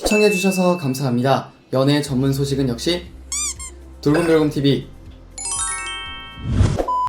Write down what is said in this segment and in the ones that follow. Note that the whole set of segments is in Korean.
시청해주셔서 감사합니다. 연애 전문 소식은 역시 돌곰별곰TV.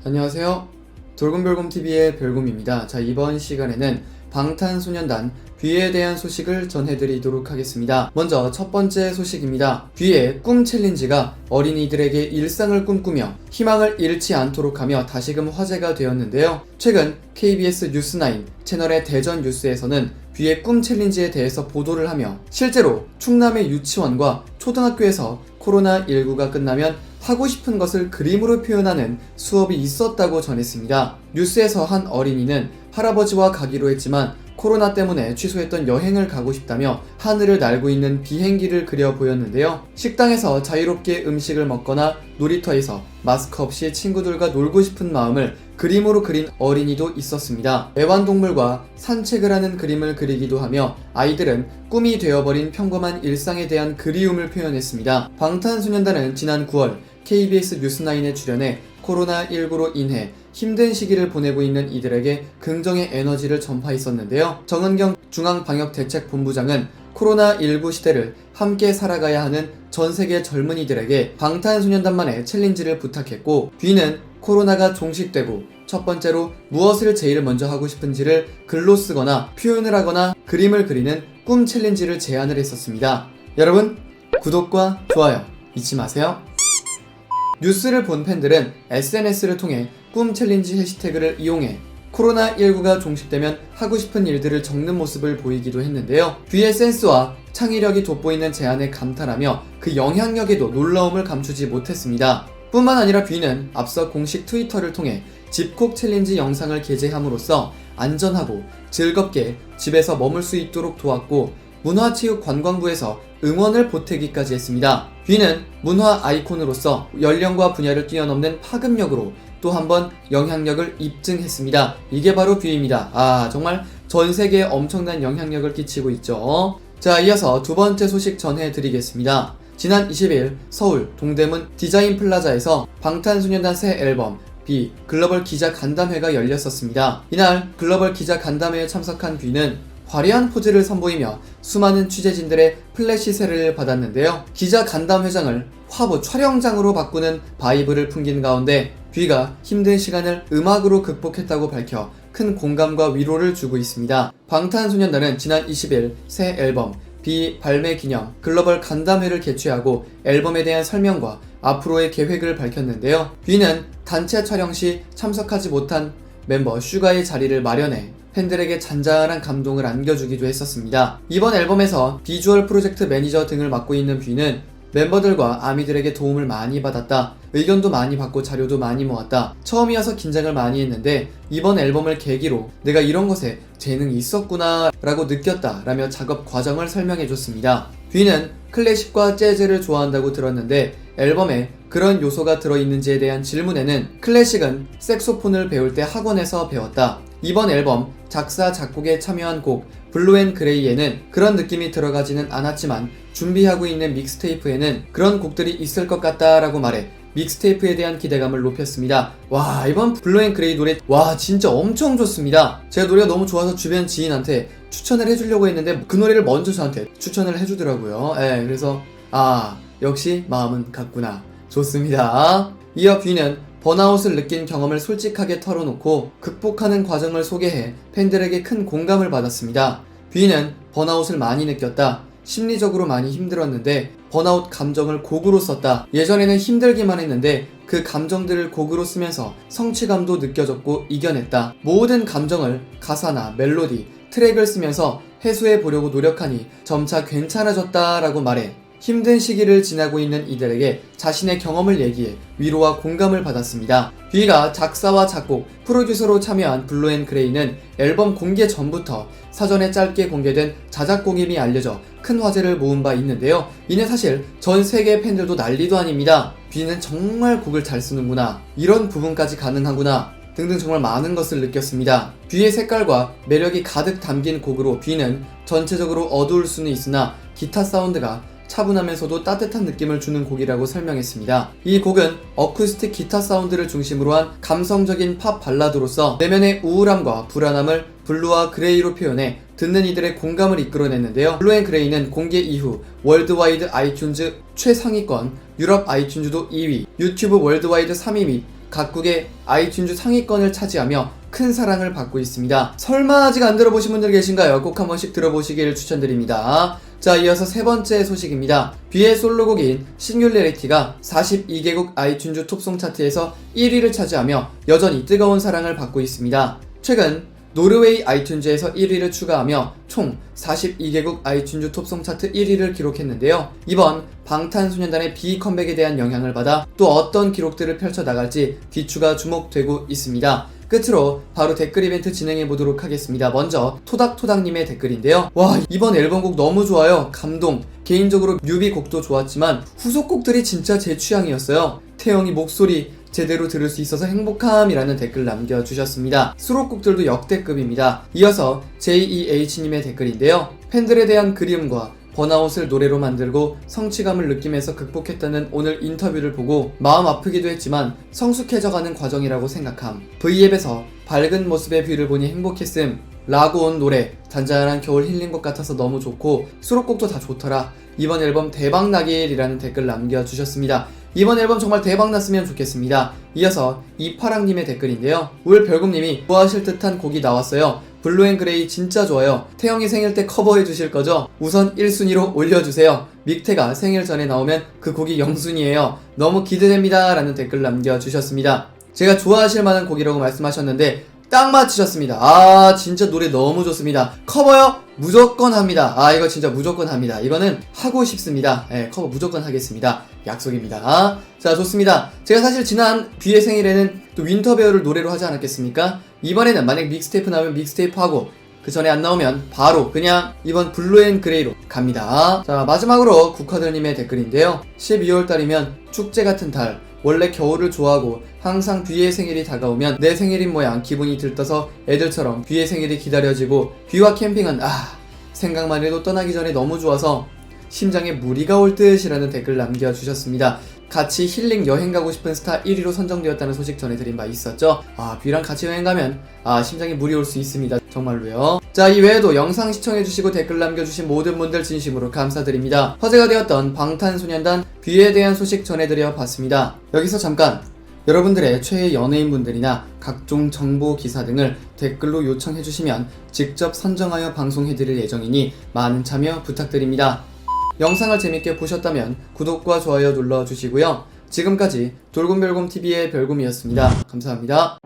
안녕하세요. 돌곰별곰TV의 별곰입니다. 자, 이번 시간에는 방탄소년단 뷔에 대한 소식을 전해드리도록 하겠습니다. 먼저 첫 번째 소식입니다. 뷔의 꿈 챌린지가 어린이들에게 일상을 꿈꾸며 희망을 잃지 않도록 하며 다시금 화제가 되었는데요. 최근 KBS 뉴스9 채널의 대전 뉴스에서는 뷔의 꿈 챌린지에 대해서 보도를 하며 실제로 충남의 유치원과 초등학교에서 코로나19가 끝나면 하고 싶은 것을 그림으로 표현하는 수업이 있었다고 전했습니다. 뉴스에서 한 어린이는 할아버지와 가기로 했지만 코로나 때문에 취소했던 여행을 가고 싶다며 하늘을 날고 있는 비행기를 그려 보였는데요. 식당에서 자유롭게 음식을 먹거나 놀이터에서 마스크 없이 친구들과 놀고 싶은 마음을 그림으로 그린 어린이도 있었습니다. 애완동물과 산책을 하는 그림을 그리기도 하며 아이들은 꿈이 되어버린 평범한 일상에 대한 그리움을 표현했습니다. 방탄소년단은 지난 9월 KBS 뉴스9에 출연해 코로나19로 인해 힘든 시기를 보내고 있는 이들에게 긍정의 에너지를 전파했었는데요. 정은경 중앙방역대책본부장은 코로나19 시대를 함께 살아가야 하는 전 세계 젊은이들에게 방탄소년단만의 챌린지를 부탁했고, 뷔는 코로나가 종식되고 첫 번째로 무엇을 제일 먼저 하고 싶은지를 글로 쓰거나 표현을 하거나 그림을 그리는 꿈 챌린지를 제안을 했었습니다. 여러분, 구독과 좋아요 잊지 마세요. 뉴스를 본 팬들은 SNS를 통해 꿈 챌린지 해시태그를 이용해 코로나19가 종식되면 하고 싶은 일들을 적는 모습을 보이기도 했는데요. 뷔의 센스와 창의력이 돋보이는 제안에 감탄하며 그 영향력에도 놀라움을 감추지 못했습니다. 뿐만 아니라 뷔는 앞서 공식 트위터를 통해 집콕 챌린지 영상을 게재함으로써 안전하고 즐겁게 집에서 머물 수 있도록 도왔고, 문화체육관광부에서 응원을 보태기까지 했습니다. 뷔는 문화 아이콘으로서 연령과 분야를 뛰어넘는 파급력으로 또 한 번 영향력을 입증했습니다. 이게 바로 뷔입니다. 정말 전 세계에 엄청난 영향력을 끼치고 있죠. 자, 이어서 두 번째 소식 전해드리겠습니다. 지난 20일 서울 동대문 디자인 플라자에서 방탄소년단 새 앨범 뷔 글로벌 기자 간담회가 열렸었습니다. 이날 글로벌 기자 간담회에 참석한 뷔는 화려한 포즈를 선보이며 수많은 취재진들의 플래시 세례를 받았는데요. 기자 간담회장을 화보 촬영장으로 바꾸는 바이브를 풍긴 가운데 뷔가 힘든 시간을 음악으로 극복했다고 밝혀 큰 공감과 위로를 주고 있습니다. 방탄소년단은 지난 20일 새 앨범 뷔 발매 기념 글로벌 간담회를 개최하고 앨범에 대한 설명과 앞으로의 계획을 밝혔는데요. 뷔는 단체 촬영 시 참석하지 못한 멤버 슈가의 자리를 마련해 팬들에게 잔잔한 감동을 안겨주기도 했었습니다. 이번 앨범에서 비주얼 프로젝트 매니저 등을 맡고 있는 뷔는 멤버들과 아미들에게 도움을 많이 받았다. 의견도 많이 받고 자료도 많이 모았다. 처음이어서 긴장을 많이 했는데 이번 앨범을 계기로 내가 이런 것에 재능이 있었구나 라고 느꼈다 라며 작업 과정을 설명해줬습니다. 뷔는 클래식과 재즈를 좋아한다고 들었는데 앨범에 그런 요소가 들어있는지에 대한 질문에는 클래식은 색소폰을 배울 때 학원에서 배웠다. 이번 앨범 작사 작곡에 참여한 곡 블루앤그레이에는 그런 느낌이 들어가지는 않았지만 준비하고 있는 믹스테이프에는 그런 곡들이 있을 것 같다 라고 말해 믹스테이프에 대한 기대감을 높였습니다. 와, 이번 블루앤그레이 노래 와 진짜 엄청 좋습니다. 제가 노래가 너무 좋아서 주변 지인한테 추천을 해주려고 했는데 그 노래를 먼저 저한테 추천을 해주더라고요. 그래서 역시 마음은 같구나. 좋습니다. 이어 뷔는 번아웃을 느낀 경험을 솔직하게 털어놓고 극복하는 과정을 소개해 팬들에게 큰 공감을 받았습니다. 뷔는 번아웃을 많이 느꼈다. 심리적으로 많이 힘들었는데 번아웃 감정을 곡으로 썼다. 예전에는 힘들기만 했는데 그 감정들을 곡으로 쓰면서 성취감도 느껴졌고 이겨냈다. 모든 감정을 가사나 멜로디, 트랙을 쓰면서 해소해 보려고 노력하니 점차 괜찮아졌다 라고 말해 힘든 시기를 지나고 있는 이들에게 자신의 경험을 얘기해 위로와 공감을 받았습니다. 뷔가 작사와 작곡, 프로듀서로 참여한 블루앤그레이는 앨범 공개 전부터 사전에 짧게 공개된 자작곡임이 알려져 큰 화제를 모은 바 있는데요. 이는 사실 전 세계 팬들도 난리도 아닙니다. 뷔는 정말 곡을 잘 쓰는구나, 이런 부분까지 가능하구나 등등 정말 많은 것을 느꼈습니다. 뷔의 색깔과 매력이 가득 담긴 곡으로 뷔는 전체적으로 어두울 수는 있으나 기타 사운드가 차분하면서도 따뜻한 느낌을 주는 곡이라고 설명했습니다. 이 곡은 어쿠스틱 기타 사운드를 중심으로 한 감성적인 팝 발라드로서 내면의 우울함과 불안함을 블루와 그레이로 표현해 듣는 이들의 공감을 이끌어냈는데요. 블루앤그레이는 공개 이후 월드와이드 아이튠즈 최상위권, 유럽 아이튠즈도 2위, 유튜브 월드와이드 3위 및 각국의 아이튠즈 상위권을 차지하며 큰 사랑을 받고 있습니다. 설마 아직 안 들어보신 분들 계신가요? 꼭 한 번씩 들어보시길 추천드립니다. 자, 이어서 세 번째 소식입니다. 뷔의 솔로곡인 싱귤레리티가 42개국 아이튠즈 톱송 차트에서 1위를 차지하며 여전히 뜨거운 사랑을 받고 있습니다. 최근 노르웨이 아이튠즈에서 1위를 추가하며 총 42개국 아이튠즈 톱송 차트 1위를 기록했는데요. 이번 방탄소년단의 비컴백에 대한 영향을 받아 또 어떤 기록들을 펼쳐나갈지 뒤추가 주목되고 있습니다. 끝으로 바로 댓글 이벤트 진행해보도록 하겠습니다. 먼저 토닥토닥님의 댓글인데요. 와, 이번 앨범곡 너무 좋아요. 감동. 개인적으로 뮤비 곡도 좋았지만 후속곡들이 진짜 제 취향이었어요. 태영이 목소리 제대로 들을 수 있어서 행복함이라는 댓글 남겨주셨습니다. 수록곡들도 역대급입니다. 이어서 JEH님의 댓글인데요. 팬들에 대한 그리움과 번아웃을 노래로 만들고 성취감을 느끼면서 극복했다는 오늘 인터뷰를 보고 마음 아프기도 했지만 성숙해져가는 과정이라고 생각함. V앱에서 밝은 모습의 뷰를 보니 행복했음 라고 온 노래 잔잔한 겨울 힐링곡 같아서 너무 좋고 수록곡도 다 좋더라. 이번 앨범 대박나길이라는 댓글 남겨주셨습니다. 이번 앨범 정말 대박났으면 좋겠습니다. 이어서 이파랑님의 댓글인데요. 울 별곰님이 좋아하실 듯한 곡이 나왔어요. 블루앤그레이 진짜 좋아요. 태영이 생일 때 커버해 주실 거죠? 우선 1순위로 올려주세요. 믹태가 생일 전에 나오면 그 곡이 0순위예요. 너무 기대됩니다. 라는 댓글 남겨주셨습니다. 제가 좋아하실 만한 곡이라고 말씀하셨는데 딱 맞추셨습니다. 아, 진짜 노래 너무 좋습니다. 커버요? 무조건 합니다. 아, 이거 진짜 무조건 합니다. 이거는 하고 싶습니다. 네, 커버 무조건 하겠습니다. 약속입니다. 자, 좋습니다. 제가 사실 지난 뷔의 생일에는 또 윈터베어를 노래로 하지 않았겠습니까? 이번에는 만약 믹스테이프 나오면 믹스테이프 하고 그 전에 안 나오면 바로 그냥 이번 블루앤그레이로 갑니다. 자, 마지막으로 국화들님의 댓글인데요. 12월달이면 축제 같은 달. 원래 겨울을 좋아하고 항상 뷔의 생일이 다가오면 내 생일인 모양 기분이 들떠서 애들처럼 뷔의 생일이 기다려지고 뷔와 캠핑은 생각만 해도 떠나기 전에 너무 좋아서 심장에 무리가 올 듯이라는 댓글 남겨주셨습니다. 같이 힐링 여행 가고 싶은 스타 1위로 선정되었다는 소식 전해드린 바 있었죠. 뷔랑 같이 여행 가면 심장에 무리 올 수 있습니다. 정말로요. 자, 이외에도 영상 시청해주시고 댓글 남겨주신 모든 분들 진심으로 감사드립니다. 화제가 되었던 방탄소년단 뷔에 대한 소식 전해드려 봤습니다. 여기서 잠깐 여러분들의 최애 연예인분들이나 각종 정보 기사 등을 댓글로 요청해주시면 직접 선정하여 방송해드릴 예정이니 많은 참여 부탁드립니다. 영상을 재밌게 보셨다면 구독과 좋아요 눌러주시고요. 지금까지 돌곰별곰TV의 별곰이었습니다. 감사합니다.